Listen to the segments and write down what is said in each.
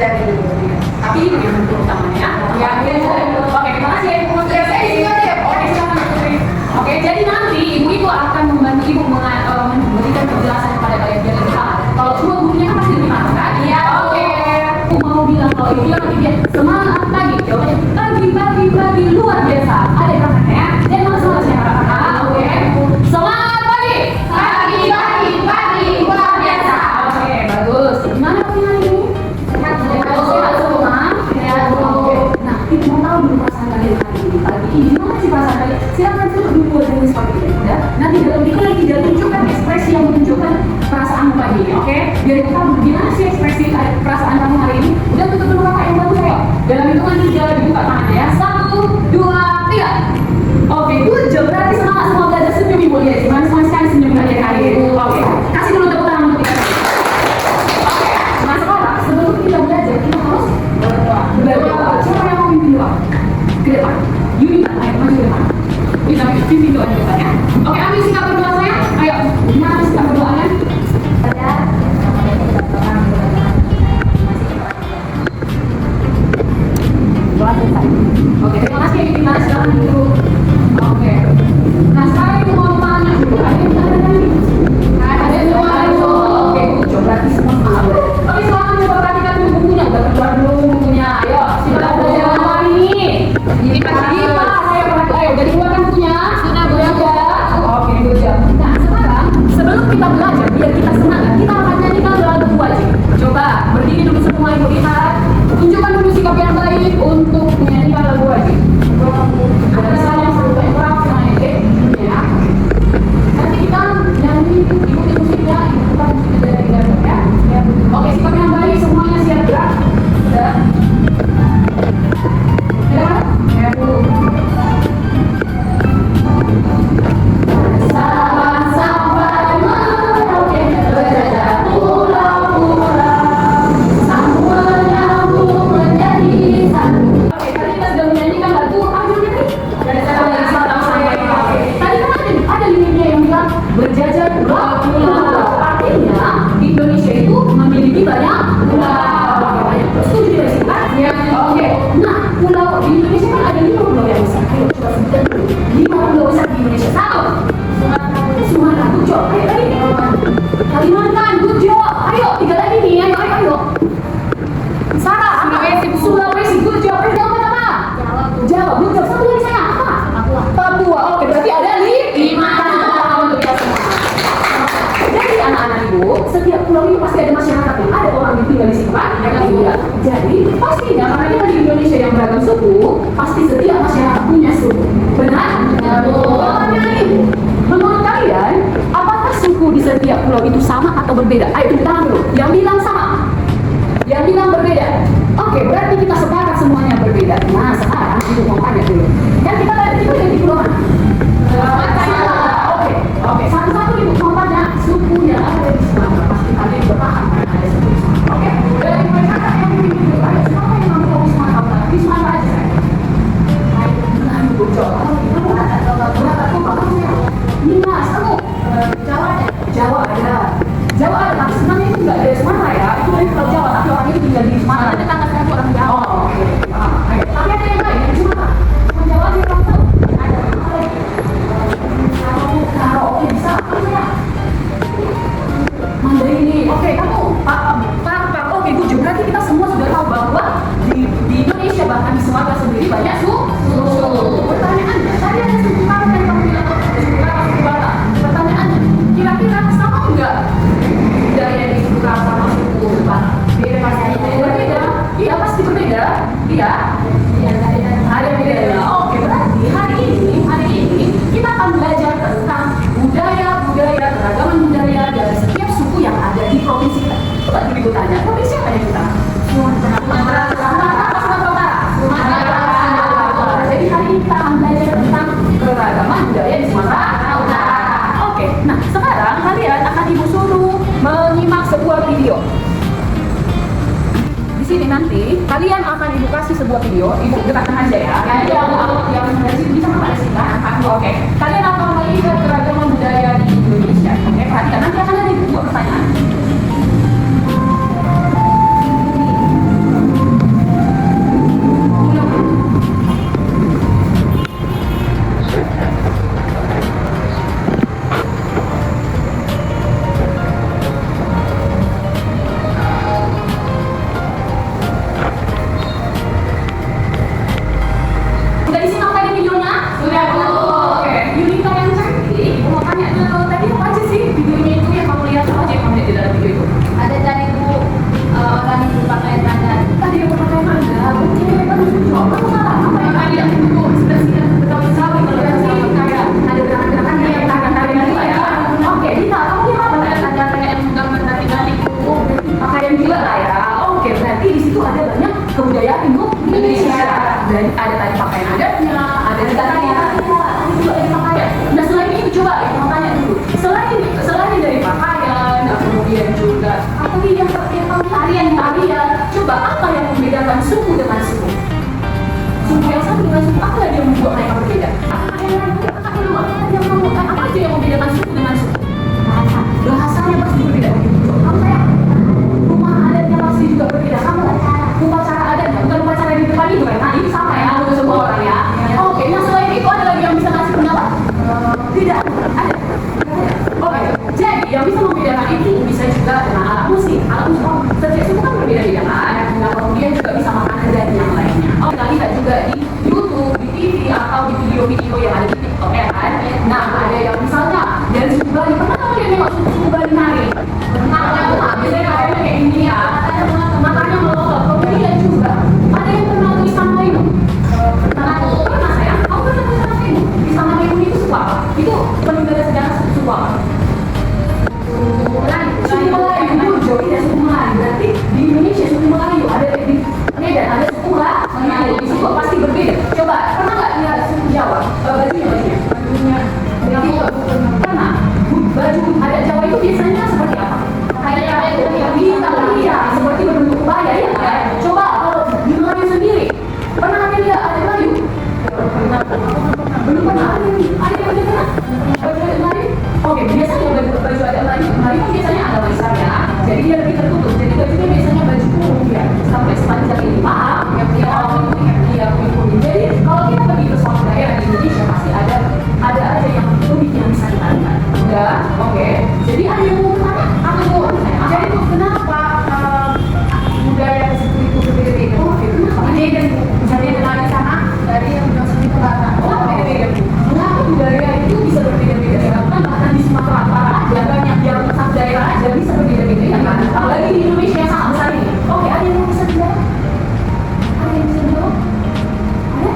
dari tapi ini yang bentuk utamanya ya. Oke, terima kasih ya Ibu. Oke, silakan Putri. Oke, jadi nanti ibu akan membantu ibu memberikan penjelasan kepada kalian biar lebih paham. Kalau semua gurunya kan pasti lebih paham kan? Iya. Oke. Aku mau bilang kalau ibu nanti dia semangat lagi, jawabannya pagi luar biasa. Ada gerakannya dan masalahnya kata-kata. Oke. Semangat pagi luar biasa. Oke, bagus. Gimana punya ini? Sehat semua. Nah, ibu mau tahu dulu perasaan kalian hari ini. Pagi ini gimana sih perasaan kalian? Silakan tuh dulu buat dengan seperti itu. Ya. Nanti dalam diri lagi dia tunjukkan ekspresi yang menunjukkan perasaan pagi ini. Oke? Biar kita tahu gimana sih ekspresi perasaan kamu hari ini. Udah tutup dulu kakak yang bagus ayo. Dalam hitungan 3 dibuka tangannya ya. 1, 2, 3. Oke, good job. Berarti semangat semua belajar senyum ibu lihat. Gimana semangat sekali senyum belajar hari ini. Oke, kasih dulu tepuk tangan untuk kita. Oke, nah sekarang sebelum kita belajar kita harus berdoa. Siapa yang mau pimpin doa? Ke depan. Yuni, ayo maju ke depan. Kita pimpin doa ke depan ya. Oke, ambil sikap berdoa saya. Ayo, gimana sikap berdoanya? Oke, terima kasih kita silakan dulu. Oke. Nah, sekarang ibu mau tanya dulu. Ada yang tanya nih? Ada semua itu. Oke, coba berarti semua paham. Oke, silakan coba perhatikan dulu bukunya. Udah keluar dulu bukunya. Ayo, silakan belajar hari ini. Ini pagi Pak, saya perhatikan. Ayo, udah dikeluarkan bukunya. Sudah belajar. Oke, belajar. Nah, sekarang sebelum kita belajar, biar kita semangat, kita akan nyanyikan lagu wajib. Coba berdiri dulu semua ibu lihat. Tunjukkan dulu sikap yang baik untuk menyanyikan lagu wajib. Ada salah satu yang kurang semuanya ya. Nanti kita nyanyi ikuti musiknya, ikuti musiknya dari dalam ya. Oke, sikap yang baik semuanya siap gerak. Sudah. Sudah. Ya Bu. Sampai merauke berjajah pulau-pulau, semua nyambung menjadi satu. Oke, tadi kita sudah menyanyikan lagu akhirnya nih. Dari Sabang sampai Merauke. Tadi kan ada liriknya yang bilang berjajah pulau-pulau. Artinya Indonesia itu memiliki banyak pulau. Setuju tidak sih kan? Ya. Oke. Nah, pulau di Indonesia kan ada 5 pulau yang besar. Ayo coba sebutkan dulu. 5 pulau besar di Indonesia. 1. Sumatera, good job. Ayo tadi. Kalimantan, good job. Ayo, 3 lagi nih. Ayo. Sarah, Sulawesi, good job. Jawa apa? Jawa, good job. Satu lagi saya apa? Papua. Oke, berarti ada 5 pulau untuk kita semua. Jadi anak-anak ibu, setiap pulau ini pasti ada masyarakatnya. Ada orang yang tinggal di sini kan? Iya. Jadi pastinya karena kita di Indonesia yang beragam suku, pasti setiap masyarakat punya suku. Benar? Pertanyaan ibu, menurut kalian, apakah suku di setiap pulau itu sama atau berbeda? Ayo kita tahan dulu. Yang bilang sama, yang bilang berbeda. Oke, berarti kita sepakat semuanya berbeda. Nah, sekarang ibu mau tanya dulu. Kan kita di pulau mana? Oke, satu-satu ibu mau tanya suku yang ada di Sumatera. Pasti kalian bertahan karena ada suku di Sumatera. Oke, dari mereka yang memiliki dulu. Ayo, siapa yang mampu di Sumatera Utara? Di Sumatera aja saya. Ayo, ibu coba. Nimas, kamu Jawa ada. Jawa ada, tapi sebenarnya itu nggak dari Sumatera ya. Itu dari Pulau Jawa, tapi orang itu tinggal di Sumatera. Tetangga saya orang Jawa. Oh, oke. Tapi ada yang lain di Sumatera. Cuma Jawa aja orang tahu. Ada apa lagi? Karo, oke bisa. Apa ya? Mandailing. Oke, kamu paham. Oke, Bu, berarti kita semua sudah tahu bahwa di Indonesia bahkan di Sumatera sendiri banyak suku. Pertanyaannya, tadi ada suku Karo yang kamu bilang suku Karo, suku Batak. Pertanyaannya, kira-kira sama enggak budaya di suku Karo sama suku Batak? Beda pasti. Berbeda? Iya, pasti berbeda. Iya. Ada beda. Oke, berarti hari ini kita akan belajar tentang budaya, keragaman budaya dari setiap suku yang ada di provinsi kita. Coba dulu ibu tanya, provinsi apa ya kita? Sumatera Utara. Jadi hari ini kita akan belajar tentang keragaman budaya di Sumatera Utara. Oke, nah sekarang kalian akan ibu suruh menyimak sebuah video. Di sini nanti kalian akan ibu kasih sebuah video, ibu gerakkan aja ya. Yang dari sini bisa pada sini kan? Oke. Kalian akan melihat keragaman budaya di Indonesia. Oke, perhatikan nanti akan ada 2 pertanyaan. yang kamu tarian. Coba apa yang membedakan suku dengan suku? Suku yang satu dengan suku apa lagi yang membuat mereka berbeda? Apa aja yang membedakan suku dengan suku? Bahasanya pasti berbeda. Kamu saya rumah adatnya pasti juga berbeda. Kamu upacara adatnya bukan upacara di depan itu kan? Nah ini sama ya untuk semua orang ya. Oke, nah selain itu ada lagi yang bisa ngasih pendapat? Tidak ada. Oke, jadi yang bisa membedakan itu bisa juga dengan alat musik. Alat musik setiap suku kan berbeda-beda kan. Nah kemudian juga bisa makanan dan yang lainnya. Kita lihat juga di YouTube, di TV atau di video-video yang ada di TikTok ya kan. Nah ada yang misalnya dari suku Bali, pernah kamu lihat nengok suku Bali nari? Biasanya kayaknya kayak gini ya. Matanya melotot. Kemudian juga ada yang pernah tulis sama itu. Pernah sayang? Kamu pernah tulis sama itu? Di sama itu suku apa? Itu peninggalan sejarah suku apa? Suku Melayu, tidak suku Melayu. Berarti di Indonesia suku Melayu ada di Medan, ada suku Melayu. Di situ pasti berbeda. Coba pernah nggak lihat suku Jawa? Bajunya. Pernah. Baju adat Jawa itu biasanya seperti apa? Iya, seperti berbentuk kebaya ya kan? Coba kalau di Melayu sendiri, pernah ada lihat adat Melayu? Belum pernah. Ada yang udah pernah? Baju adat Melayu? Oke, biasanya baju adat Melayu kan biasanya ada warisannya, jadi dia lebih tertutup. Jadi bajunya biasanya baju kurung ya, sampai sepanjang ini. Paham? Iya, kuning. Jadi kalau kita pergi ke suatu daerah di Indonesia pasti ada aja yang unik yang bisa kita lihat. Udah, oke. Jadi ada yang mau bertanya? Aku mau bertanya. Jadi itu kenapa budaya suku itu berbeda-beda? Oke, kenapa? Jadi dari sana dari yang biasa itu kata, beda-beda. Kenapa budaya itu bisa berbeda-beda? Kan bahkan di Sumatera Utara ada banyak yang satu daerah aja bisa berbeda-beda ya kan? Apalagi di Indonesia yang sangat besar ini. Oke, ada yang bisa dijawab? Ada yang bisa dijawab? Ada?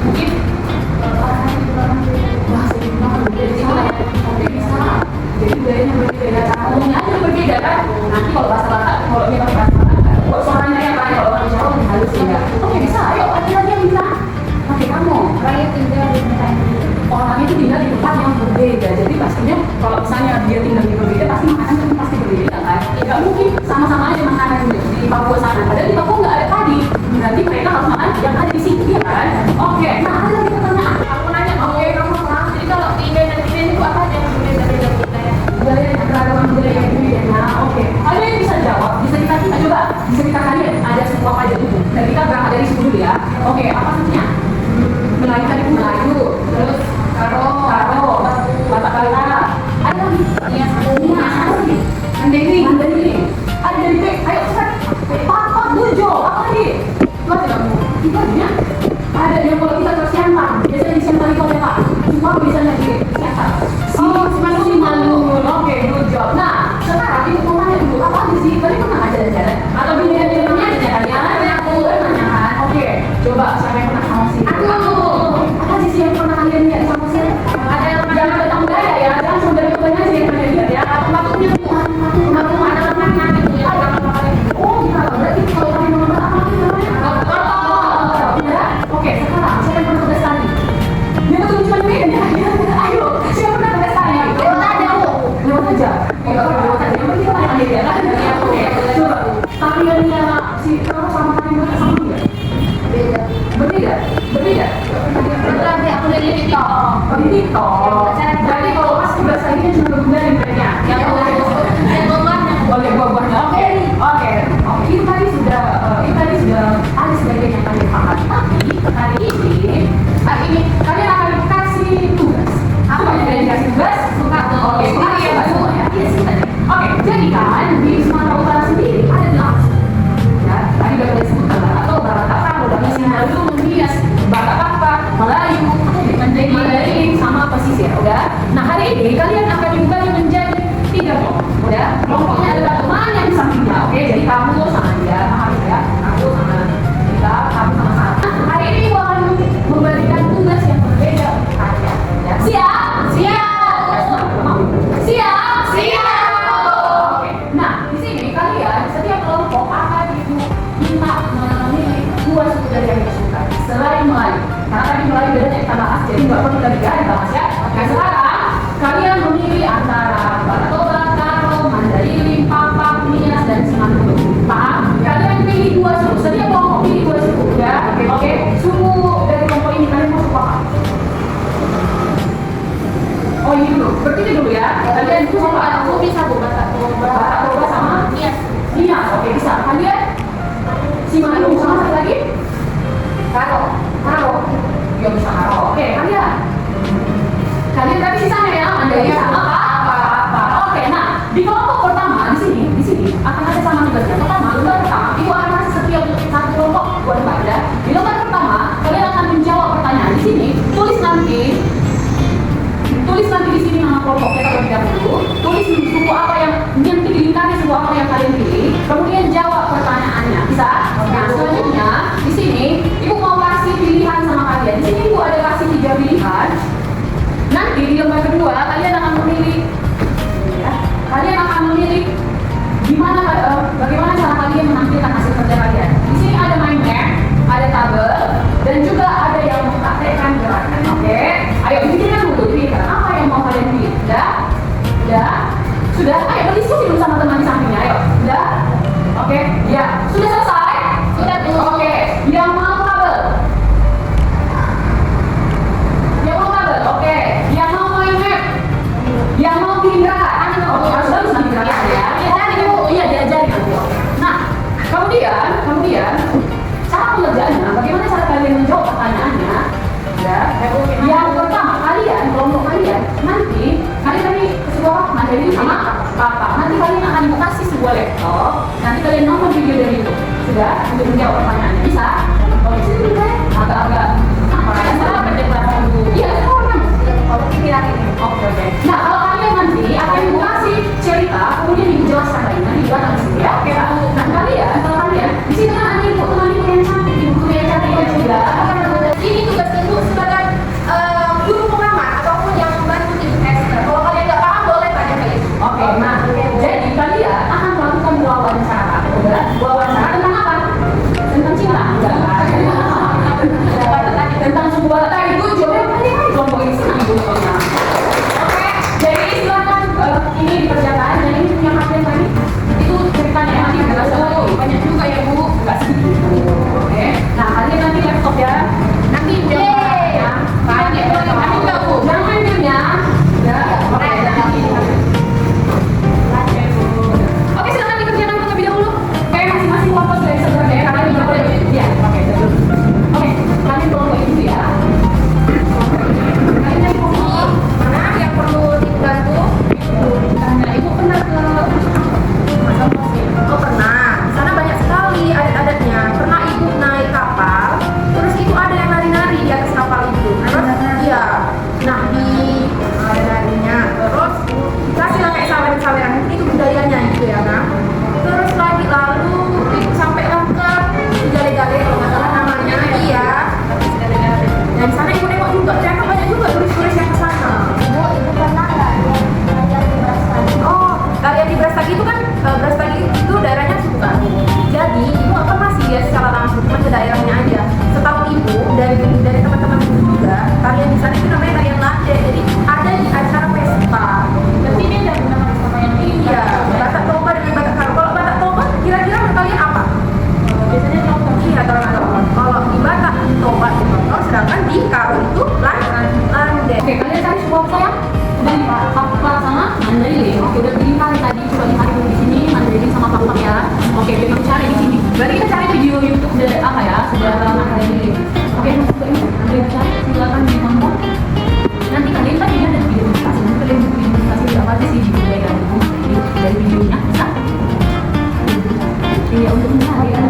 Mungkin jadi budayanya berbeda, cara ngomongnya aja berbeda kan. Nanti kalau bahasa Batak, kalau kita pakai bahasa Batak, kok suaranya yang lain, kalau orang Jawa lebih halus ya. Oke bisa, ayo ada lagi yang bisa. Oke kamu, rakyat tinggal di tempat orang itu tinggal di tempat yang berbeda. Jadi pastinya kalau misalnya dia tinggal di berbeda, pasti makanannya pasti berbeda kan. Gak mungkin sama-sama aja makanan di Papua sana. Padahal di Papua nggak ada padi. Berarti mereka harus makan yang ada di situ ya kan. Oke, nah ada lagi pertanyaan. Aku nanya, oke kamu paham? Jadi kalau Tinden dan Tinden itu apa aja yang berbeda-beda budaya? Budaya keragaman budaya yang berbeda. Nah, oke. Ada yang bisa jawab? Bisa kita coba? Bisa kita kalian ada suku apa aja dulu? Dan kita berangkat dari suku dulu ya. Oke, apa sukunya? Melayu tadi Melayu, terus Karo, Batak Kalimantan. Ada lagi? Iya, Mandiri. Ada dari B. Ayo cepat. Papak Bujo. Apa lagi? Itu aja kamu. Itu aja. Ada yang kalau kita ke Siantar, biasanya di Siantar itu ada Pak. Cuma biasanya di Siantar. Si Malu. Oke, good job. Nah, sekarang itu mau tanya dulu apa aja sih? Tadi pernah aja jalan? Atau dunia-dunia ada jalan? Aku nanya kan. Oke, coba siapa yang pernah sama sih? Apa sih yang pernah kalian lihat sama sih? Ada yang jangan datang budaya ya, jangan sampai banyak aja yang pernah lihat ya. Patungnya Tuhan, ada lemahnya gitu ya. Oh, iya. Berarti kalau kalian mau apa namanya? Oke, sekarang siapa yang pernah bertani? Dia betul cuma beda ya. Ayo, siapa pernah bertani? Lewat aja. Lewat aja. Yang penting kita tanya dia kan. Oke, coba. Tariannya si Karo sama tarian sama dia. Berbeda. Berarti aku dari TikTok. Di TikTok. Jadi kalau pas bahasa ini cuma berguna di mereka. Yang buah-buahnya. Oke. Itu tadi sudah ada sebagian yang kalian paham. Tapi hari ini kalian akan dikasih tugas. Apa yang kalian dikasih tugas? Oke, ini ya Mbak semua ya. Oke, jadi kan di Sumatera Utara sendiri ada 8. Ya, tadi udah kalian sebutkan atau Batak udah masih Melayu, menghias Batak Melayu, Mandarin sama pesisir, udah. Nah hari ini kalian akan dibagi menjadi 3 kelompok, udah. Kelompoknya adalah teman yang di sampingnya, oke. Jadi kamu sama dia, paham ya? Aku sama kita, kamu sama saya. Hari ini aku akan membagikan tugas yang berbeda untuk kalian. Ya. Siap. Oke. Nah di sini kalian setiap kelompok akan diminta memilih 2 suku dari yang kita suka selain Melayu. Karena tadi Melayu dan kita bahas, jadi nggak perlu lagi ya kita bahas ya. Oke, sekarang kalian memilih antara untuk menjawab pertanyaannya. Bisa? Oke, sini dulu deh. Agak-agak ada salah penjelasan dulu. Iya, sekarang. Kalau pikiran ini. Oke. Nah, kalau kalian nanti akan kasih cerita, kemudian dijelaskan lagi nanti juga nanti ya. Oke, nah kalian, kalau kalian di sini kan ada ibu teman ibu yang cantik, ibu yang cantik juga. Ini tugas ibu sebagai guru pengamat ataupun yang membantu ibu Esther. Kalau kalian nggak paham boleh tanya ke ibu. Oke, nah jadi kalian akan melakukan wawancara. Wawancara tentang apa? Tentang cinta? Enggak. Tentang sebuah ibu jawabnya kalian kan kelompok ini senang ibu. Oke, jadi silakan ini dikerjakan dan ini punya kalian tadi itu ceritanya nanti berasa banyak juga ya bu, nggak sedikit. Oke, nah kalian nanti laptop ya. Nanti ibu yang ya. Kalian nanti nggak bu, jangan diamnya. Ya, oke. Oke, silakan dikerjakan terlebih dahulu. Oke, masing-masing fokus dari sebenarnya ya, karena juga boleh. Ya, oke, betul. Oke, kalian tolong itu ya. Kalian yang mau Mana yang perlu dibantu? nah, ibu pernah ke Oh pernah. Di sana banyak sekali adat-adatnya. Pernah ibu naik kapal, terus itu ada yang nari-nari di atas kapal itu. Terus iya. Nah di ada narinya. Terus kasih lah kayak saweran-saweran. Itu budayanya gitu ya kan. Terus lagi lalu itu sampai lah ke gale-gale kalau nggak salah namanya. Iya. Dan di sana ibu nengok juga. Ternyata banyak juga turis-turis yang ke sana. Ibu pernah nggak belajar di Brastagi? Oh, kalian di Brastagi itu kan Brastagi itu daerahnya Sukan. Jadi ibu nggak pernah sih ya secara langsung, cuma ke daerahnya aja. Setahu ibu dari teman-teman ibu juga, tarian di sana itu namanya tarian Lande. Jadi ada di acara pesta. dan ini ada nama sama yang ini. Iya, Batak Toba dengan Batak Karo. Kalau Batak Toba kira-kira menurut kalian apa? Biasanya contoh. Iya, kalau di Batak Toba itu contoh, sedangkan di Karo itu Lande. Oke, kalian cari sebuah saya udah Pak sama Mandailing. Oke, udah dilihat tadi coba lihat dulu di sini Mandailing sama Pak ya. Oke, kita cari di sini. Berarti kita cari video YouTube dari apa ya? Sudah Mandailing. Oke, untuk ini kalian cari silakan ditonton. Nanti kalian kan ini ada video meditasi. Nanti kalian buka meditasi apa aja sih di budaya dari videonya bisa. Iya, untuk mencari ya.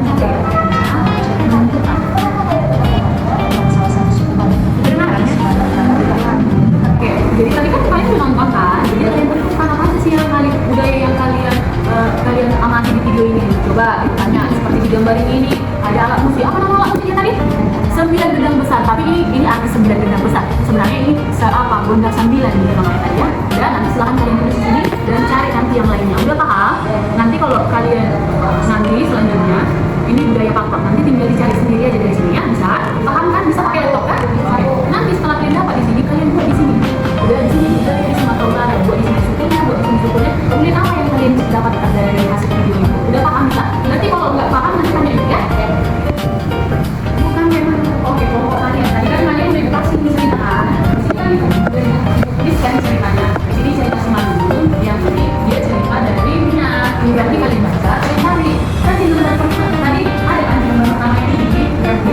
Oke, jadi tadi kan kalian udah nonton kan? Jadi kalian menemukan apa aja sih yang kalian budaya yang kalian amati di video ini? Coba tanya seperti digambarin ini ada alat musik. Apa nama alat musiknya tadi? 9 gendang besar. Tapi ini arti 9 gendang besar. Sebenarnya ini apa? Gondang 9 gitu namanya tadi ya. Dan nanti silahkan kalian tulis di sini dan cari nanti yang lainnya. Udah paham? Nanti kalau kalian nanti selanjutnya ini budaya Papua. Nanti tinggal dicari sendiri aja dari sini ya. Bisa? Paham kan? Bisa pakai laptop kan? Oke. Nanti setelah kalian dapat di sini kalian buat di sini. Udah di sini kita di Sumatera Utara buat di sini sukunya, buat di sini sukunya. Kemudian apa yang kalian dapatkan dari hasil video ini? Udah paham bisa? Nanti kalau nggak paham nanti tanya ibu ya. Bukan memang oke pokok kalian. Tadi kan kalian udah dikasih cerita. Di sini kan ini kan ceritanya. Di sini cerita Semanggung. Yang ini dia cerita dari Minang. Berarti kalian baca, kalian cari. Kan di nomor pertama tadi ada kan di nomor pertama ini.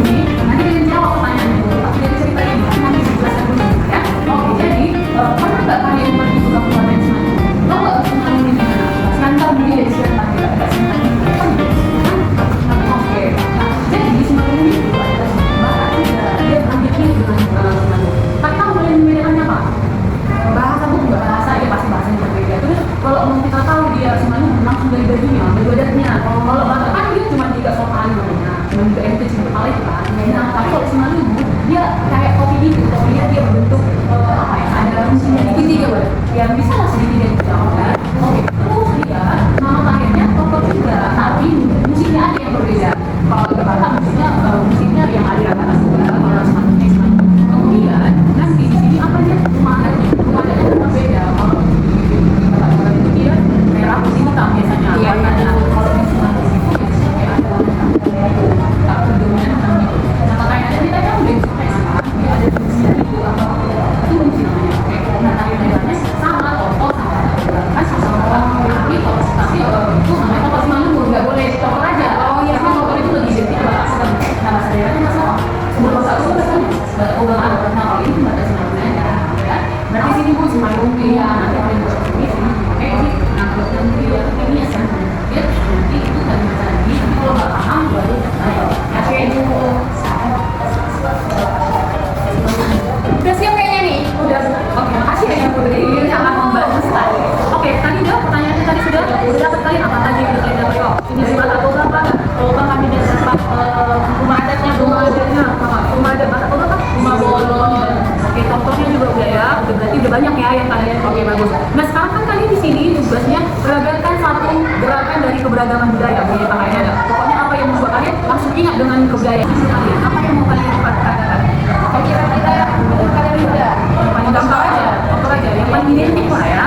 dengan kebudayaan kalian. Apa yang mau kalian katakan? Apa kira-kira yang menurut kalian mudah? Yang paling gampang aja, apa aja? Yang paling identik lah ya.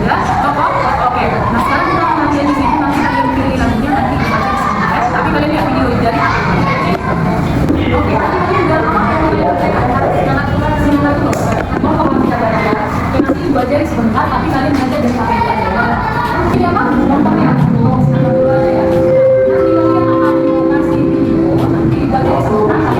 Ya, tokoh. Oke. Nah sekarang kita akan latihan di sini. Nanti kalian pilih lagunya nanti dibaca di sini ya. Tapi kalian lihat video dari aku. Oke. Nanti kalian udah apa yang kalian semangat dulu. Mau kalau kita baca. Oke, nanti ibu ajarin sebentar. Tapi kalian belajar dari apa yang aja. Ini apa? Gampangnya. Semangat dulu aja ya. Nanti kalian akan kasih video. Nanti dibaca sebentar.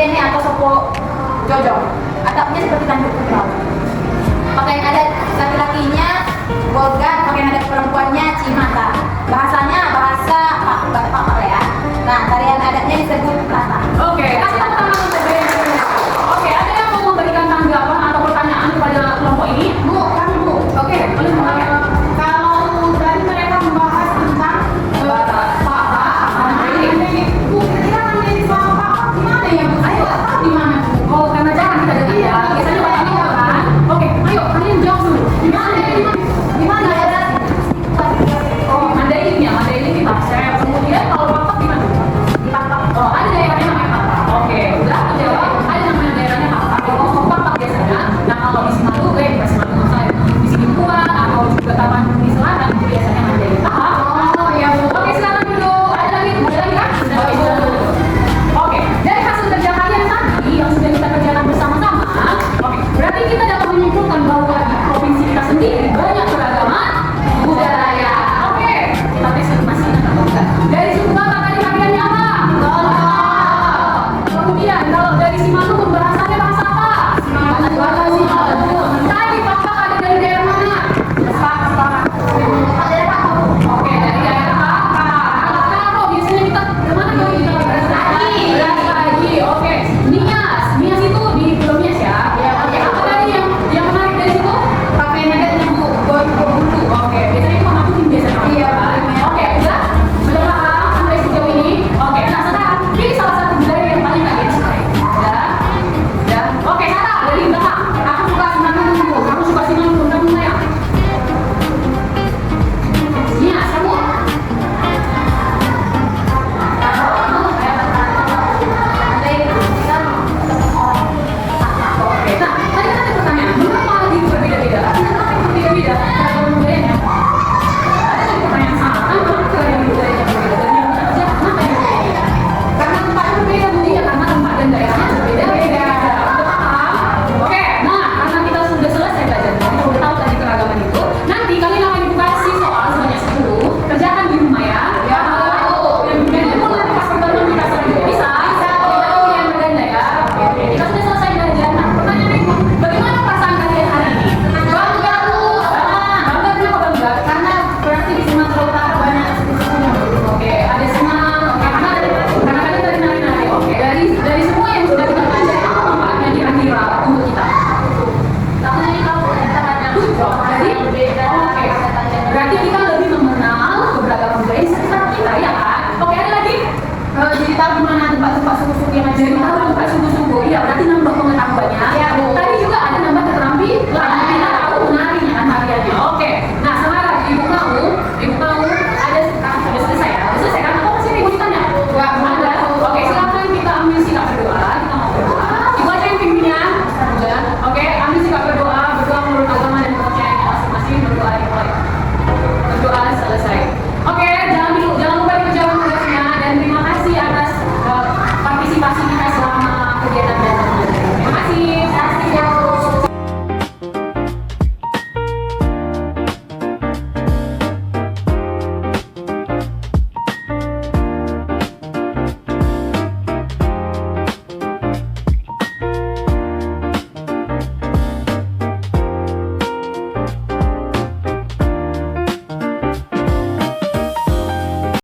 bene atau sopo jojo. Atapnya seperti tanduk kerbau. Pakaian adat laki-lakinya golgan, pakaian adat perempuannya cimata. Bahasanya bahasa Pak ya. Nah, tarian adatnya disebut lata. Oke, kasih